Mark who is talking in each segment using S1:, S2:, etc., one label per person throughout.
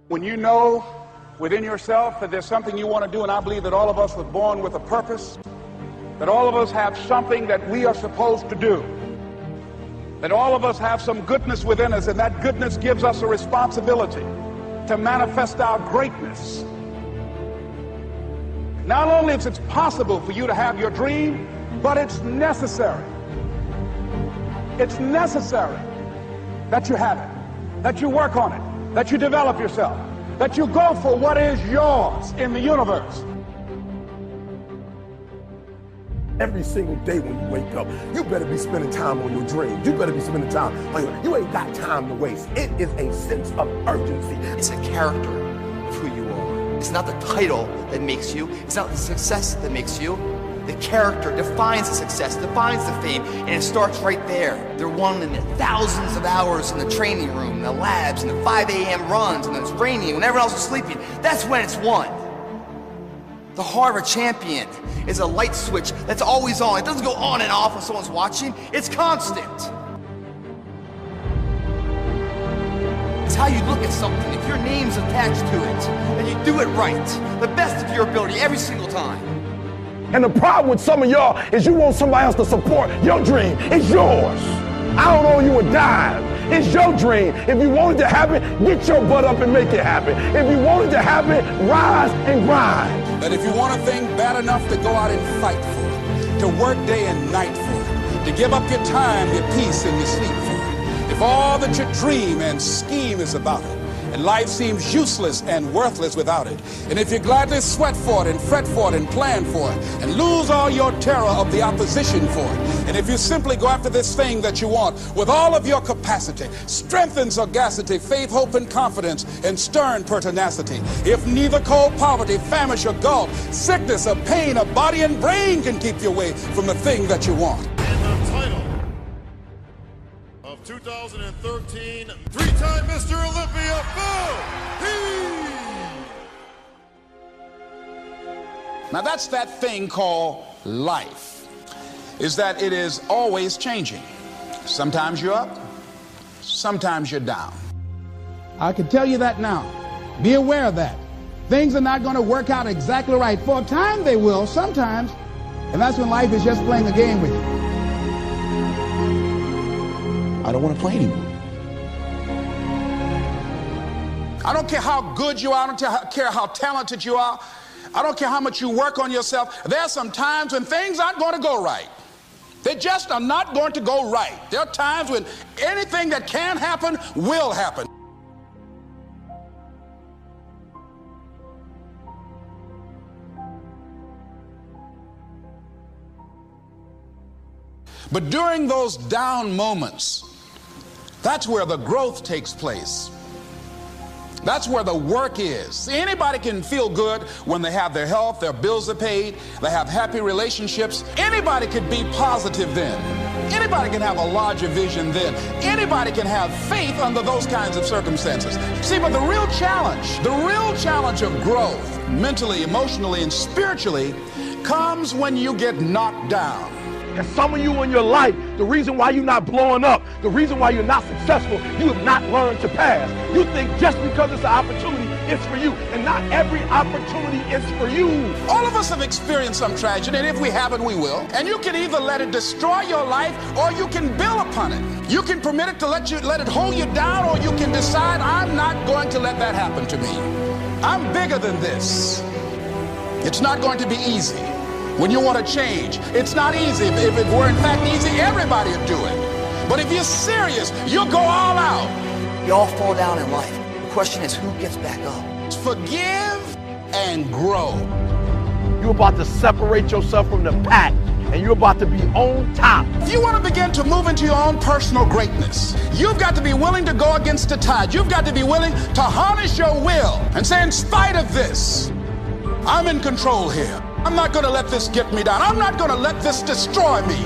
S1: When you know within yourself that there's something you want to do, and I believe that all of us were born with a purpose, that all of us have something that we are supposed to do, that all of us have some goodness within us, and that goodness gives us a responsibility to manifest our greatness. Not only is it possible for you to have your dream, but it's necessary. It's necessary that you have it, that you work on it, that you develop yourself, that you go for what is yours in the universe.
S2: Every single day when you wake up, you better be spending time on your dreams. You better be spending time on you ain't got time to waste. It is a sense of urgency.
S3: It's a character of who you are. It's not the title that makes you. It's not the success that makes you. The character defines the success, defines the fame, and it starts right there. They're won in the thousands of hours in the training room, in the labs, in the 5 a.m. runs, and it's raining, when everyone else is sleeping. That's when it's won. The heart of a champion is a light switch that's always on. It doesn't go on and off when someone's watching. It's constant. It's how you look at something. If your name's attached to it, and you do it right, the best of your ability every single time.
S2: And the problem with some of y'all is you want somebody else to support your dream. It's yours. I don't owe you a dime. It's your dream. If you want it to happen, get your butt up and make it happen. If you want it to happen, rise and grind.
S1: That if you want a thing bad enough to go out and fight for it, to work day and night for it, to give up your time, your peace, and your sleep for it, if all that you dream and scheme is about it, and life seems useless and worthless without it, and if you gladly sweat for it and fret for it and plan for it and lose all your terror of the opposition for it, and if you simply go after this thing that you want with all of your capacity, strength and sagacity, faith, hope, and confidence, and stern pertinacity, if neither cold poverty, famish, or gulf, sickness or pain of body and brain can keep you away from the thing that you want.
S4: And the title of 2013, three-time Mr. Olympia,
S1: Now that's that thing called life, is that it is always changing. Sometimes you're up, sometimes you're down. I can tell you that now. Be aware of that. Things are not going to work out exactly right. For a time they will, sometimes. And that's when life is just playing a game with you. I don't want to play anymore. I don't care how good you are. I don't care how talented you are. I don't care how much you work on yourself. There are some times when things aren't going to go right. They just are not going to go right. There are times when anything that can happen will happen. But during those down moments, that's where the growth takes place. That's where the work is. See, anybody can feel good when they have their health, their bills are paid, they have happy relationships. Anybody can be positive then. Anybody can have a larger vision then. Anybody can have faith under those kinds of circumstances. See, but the real challenge of growth, mentally, emotionally, and spiritually, comes when you get knocked down.
S2: And some of you in your life, the reason why you're not blowing up, the reason why you're not successful, you have not learned to pass. You think just because it's an opportunity, it's for you. And not every opportunity is for you.
S1: All of us have experienced some tragedy, and if we haven't, we will. And you can either let it destroy your life, or you can build upon it. You can permit it to let it hold you down, or you can decide, I'm not going to let that happen to me. I'm bigger than this. It's not going to be easy. When you want to change, it's not easy. If it were in fact easy, everybody would do it. But if you're serious, you'll go all out.
S3: We all fall down in life. The question is, who gets back up?
S1: Forgive and grow.
S2: You're about to separate yourself from the pack, and you're about to be on top.
S1: If you want to begin to move into your own personal greatness, you've got to be willing to go against the tide. You've got to be willing to harness your will and say, in spite of this, I'm in control here. I'm not going to let this get me down. I'm not going to let this destroy me.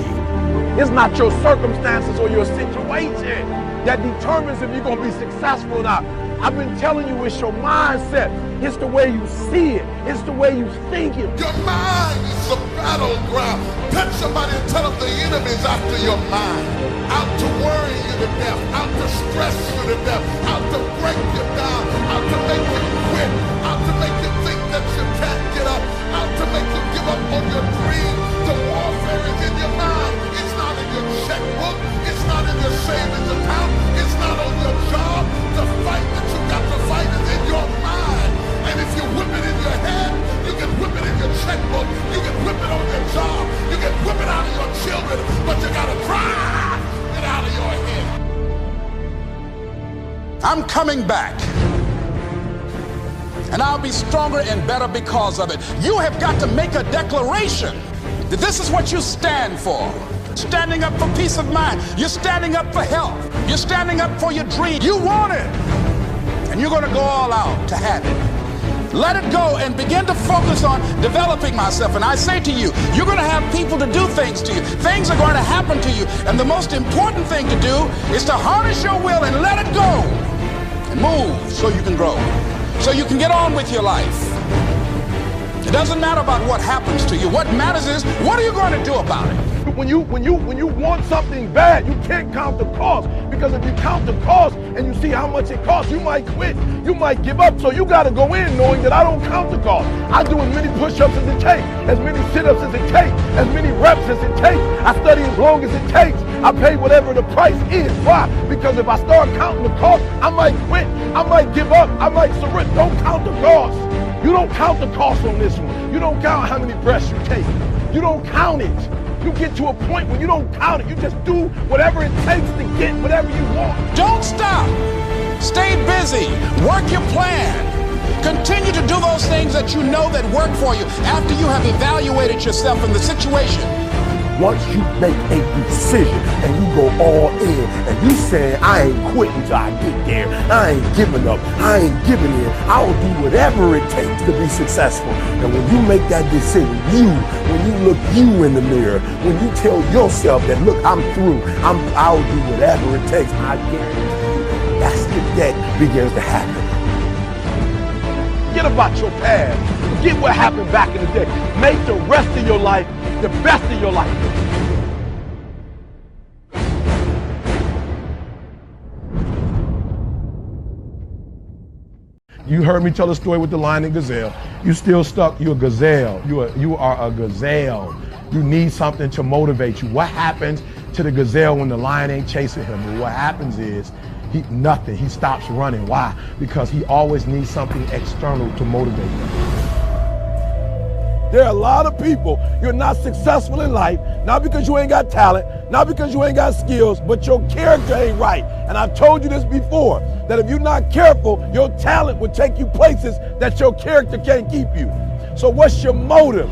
S2: It's not your circumstances or your situation that determines if you're going to be successful or not. I've been telling you, it's your mindset. It's the way you see it. It's the way you think it.
S4: Your mind is the battleground. Touch somebody and tell them the enemy's after your mind. Out to worry you to death. Out to stress you to death. Out to break you down. Out to make you
S1: coming back. And I'll be stronger and better because of it. You have got to make a declaration that this is what you stand for. Standing up for peace of mind. You're standing up for health. You're standing up for your dream. You want it. And you're going to go all out to have it. Let it go and begin to focus on developing myself. And I say to you, you're going to have people to do things to you. Things are going to happen to you. And the most important thing to do is to harness your will and let it go. And move so you can grow. So you can get on with your life. It doesn't matter about what happens to you. What matters is, what are you going to do about it?
S2: When you want something bad, you can't count the cost. Because if you count the cost and you see how much it costs, you might quit. You might give up. So you got to go in knowing that I don't count the cost. I do as many push-ups as it takes, as many sit-ups as it takes, as many reps as it takes. I study as long as it takes. I pay whatever the price is. Why? Because if I start counting the cost, I might quit. I might give up. I might surrender. Don't count the cost. You don't count the cost on this one. You don't count how many breaths you take. You don't count it. You get to a point when you don't count it. You just do whatever it takes to get whatever you want.
S1: Don't stop. Stay busy. Work your plan. Continue to do those things that you know that work for you after you have evaluated yourself in the situation.
S2: Once you make a decision and you go all in and you say, I ain't quitting till I get there. I ain't giving up. I ain't giving in. I will do whatever it takes to be successful. And when you make that decision, when you look you in the mirror, when you tell yourself that, look, I'm through. I'll do whatever it takes. I guarantee you, that's the day begins to happen. Forget about your past. Forget what happened back in the day. Make the rest of your life the best of your life. You heard me tell the story with the lion and gazelle. You still stuck. You're a gazelle. You are a gazelle. You need something to motivate you. What happens to the gazelle when the lion ain't chasing him? And what happens is nothing. He stops running. Why? Because he always needs something external to motivate him. There are a lot of people, you're not successful in life, not because you ain't got talent, not because you ain't got skills, but your character ain't right. And I've told you this before, that if you're not careful, your talent will take you places that your character can't keep you. So what's your motive?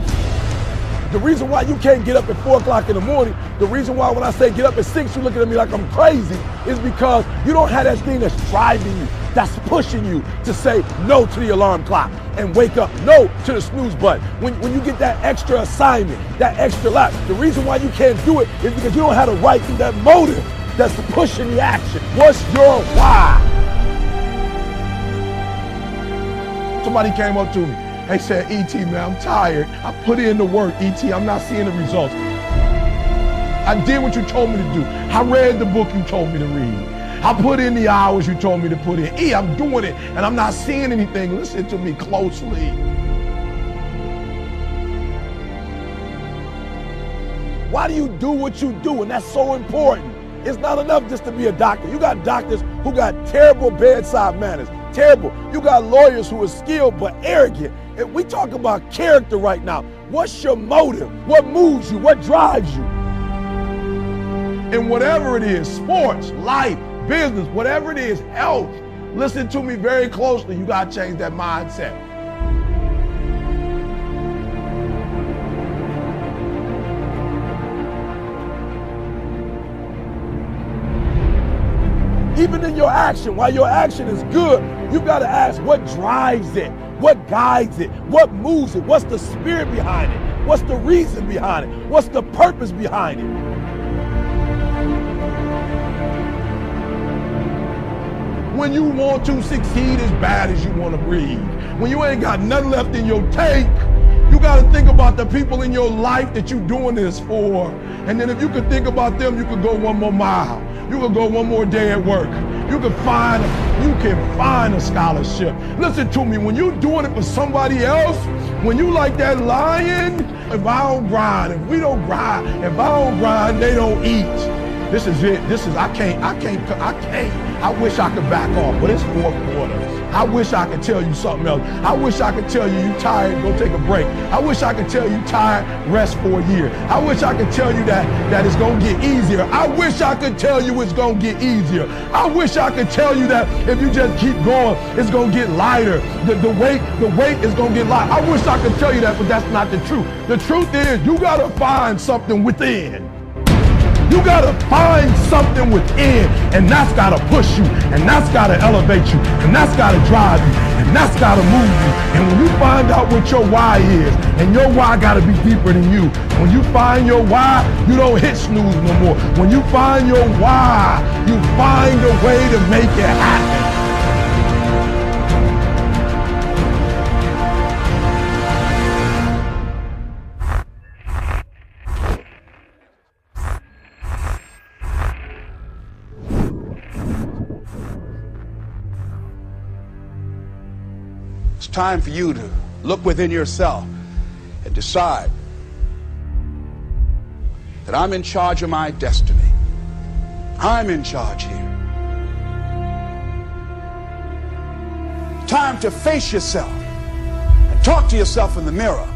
S2: The reason why you can't get up at 4 o'clock in the morning, the reason why when I say get up at 6, you're looking at me like I'm crazy, is because you don't have that thing that's driving you, that's pushing you to say no to the alarm clock and wake up, no to the snooze button. When you get that extra assignment, that extra lap, the reason why you can't do it is because you don't have the right to that motive that's pushing the action. What's your why? Somebody came up to me. They said, E.T., man, I'm tired. I put in the work, E.T., I'm not seeing the results. I did what you told me to do. I read the book you told me to read. I put in the hours you told me to put in. I'm doing it, and I'm not seeing anything. Listen to me closely. Why do you do what you do? And that's so important. It's not enough just to be a doctor. You got doctors who got terrible bedside manners. Terrible. You got lawyers who are skilled but arrogant. And we talk about character right now. What's your motive? What moves you? What drives you? And whatever it is, sports, life, business, whatever it is, health, listen to me very closely. You got to change that mindset. Even in your action, while your action is good, you got to ask what drives it, what guides it, what moves it, what's the spirit behind it, what's the reason behind it, what's the purpose behind it. When you want to succeed as bad as you want to breathe, when you ain't got nothing left in your tank, you got to think about the people in your life that you're doing this for. And then if you could think about them, you could go one more mile. You could go one more day at work. You can find a scholarship. Listen to me, when you're doing it for somebody else, when you like that lion, if I don't grind, if we don't grind, if I don't grind, they don't eat. This is it. I can't I wish I could back off, but it's fourth quarter. I wish I could tell you something else. I wish I could tell you tired, go take a break. I wish I could tell you tired, rest for a year. I wish I could tell you that it's gonna get easier. I wish I could tell you it's gonna get easier. I wish I could tell you that if you just keep going, it's gonna get lighter. The weight is gonna get lighter. I wish I could tell you that, but that's not the truth. The truth is you gotta find something within. You gotta find something within, and that's gotta push you, and that's gotta elevate you, and that's gotta drive you, and that's gotta move you. And when you find out what your why is, and your why gotta be deeper than you, when you find your why, you don't hit snooze no more. When you find your why, you find a way to make it happen.
S1: It's time for you to look within yourself and decide that I'm in charge of my destiny. I'm in charge here. Time to face yourself and talk to yourself in the mirror.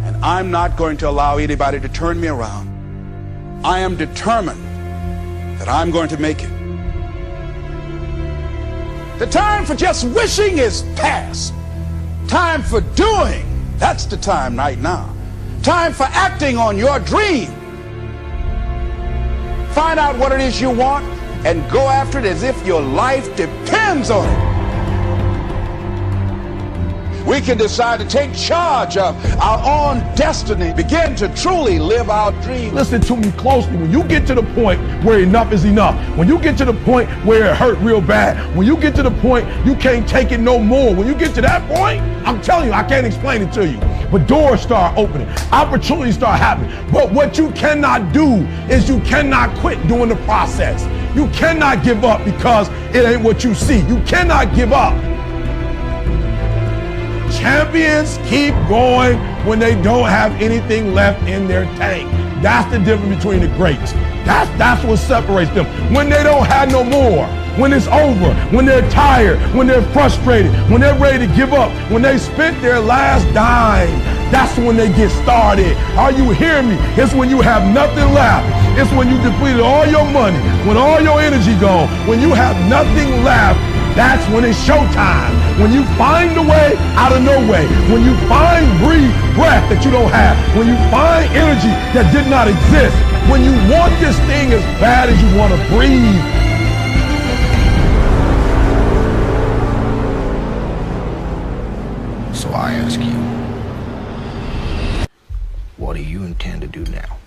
S1: And I'm not going to allow anybody to turn me around. I am determined that I'm going to make it. The time for just wishing is past. Time for doing, that's the time right now. Time for acting on your dream. Find out what it is you want and go after it as if your life depends on it. We can decide to take charge of our own destiny, begin to truly live our dream.
S2: Listen to me closely. When you get to the point where enough is enough, when you get to the point where it hurt real bad, when you get to the point you can't take it no more, when you get to that point, I'm telling you, I can't explain it to you, but doors start opening, opportunities start happening. But what you cannot do is you cannot quit doing the process. You cannot give up because it ain't what you see. You cannot give up. Champions keep going when they don't have anything left in their tank. That's the difference between the greats. That's what separates them. When they don't have no more, when it's over, when they're tired, when they're frustrated, when they're ready to give up, when they spent their last dime, that's when they get started. Are you hearing me? It's when you have nothing left. It's when you depleted all your money, when all your energy gone, when you have nothing left. That's when it's showtime. When you find a way out of no way. When you find breath that you don't have. When you find energy that did not exist. When you want this thing as bad as you want to breathe.
S5: So I ask you, what do you intend to do now?